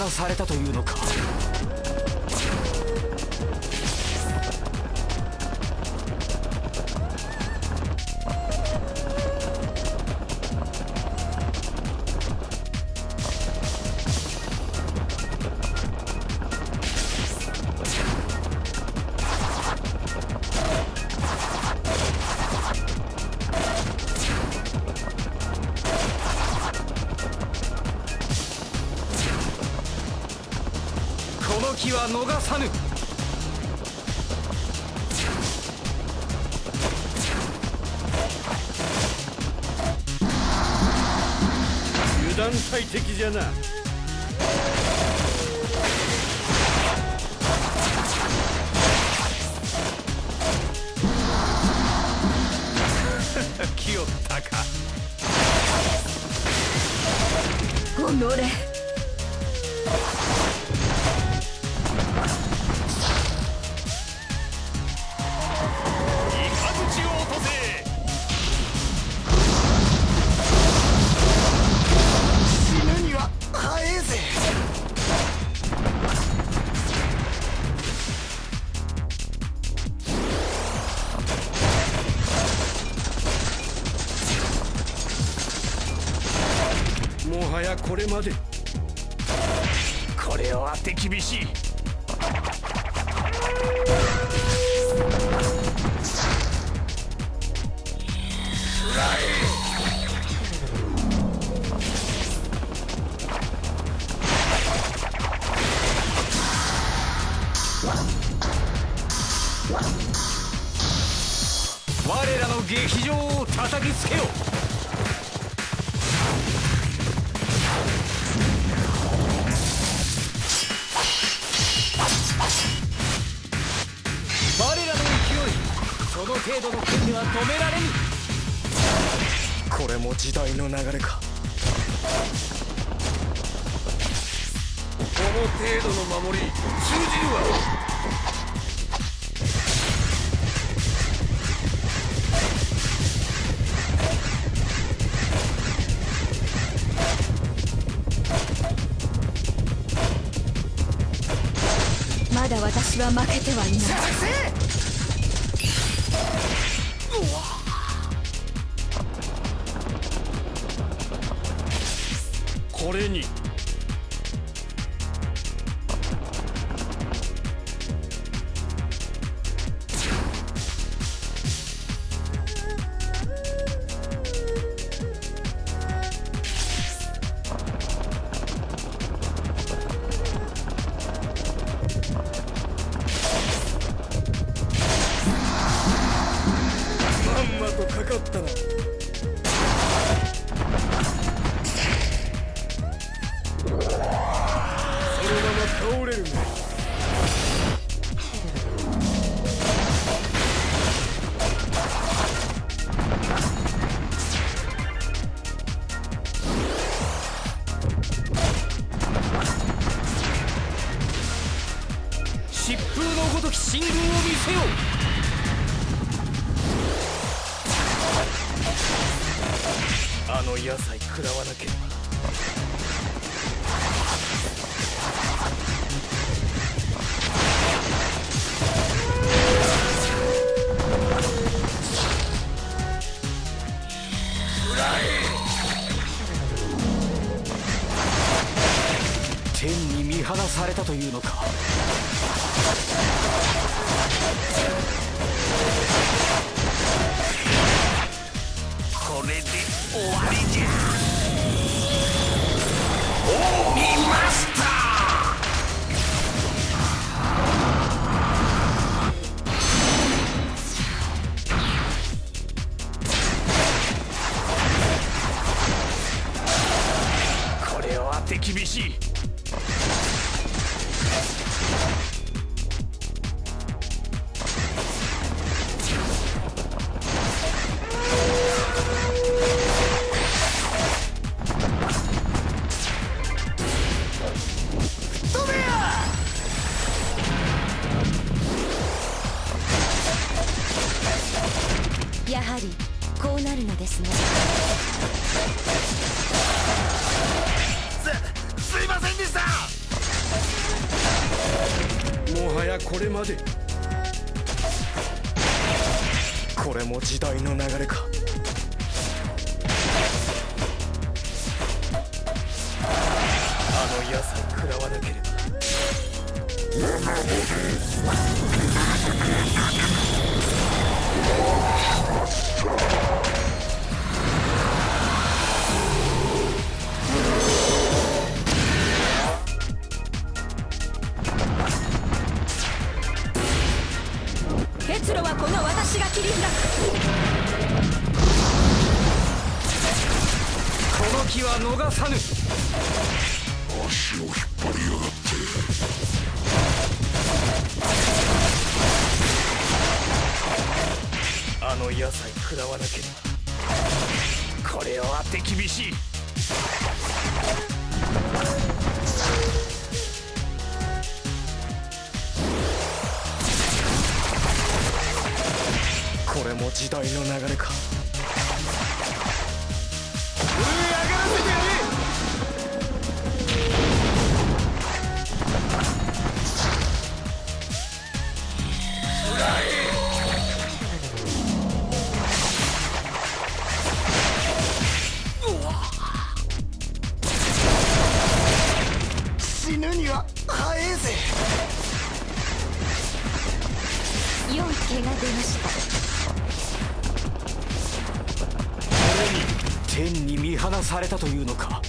されたというのか。この機は逃さぬ。油断大敵じゃな。来よったか。おのれ。もはやこれまで。これは手厳しい。我らの劇場を叩きつけよ。我らの勢い、その程度の剣では止められぬ。これも時代の流れか。この程度の守り通じるわ。まだ私は負けてはいない。これにまんまとかかったな。倒れるね。疾風のごとき進軍を見せよ。あの野菜食らわなければ。天に見放されたというのか。これで終わりじゃ。見ました。これは手厳しい。やはりこうなるのですね。すいませんでした。もはやこれまで。これも時代の流れか。あの矢さえ食らわなければ。結露はこの私が切り開く。この気は逃さぬ。足を引っ張りやがって。あの矢さえ食らわなければ。これをあって厳しい。これも時代の流れか。上がらせてやれ。死ぬには早えぜ。良い毛が出ました。天に見放されたというのか。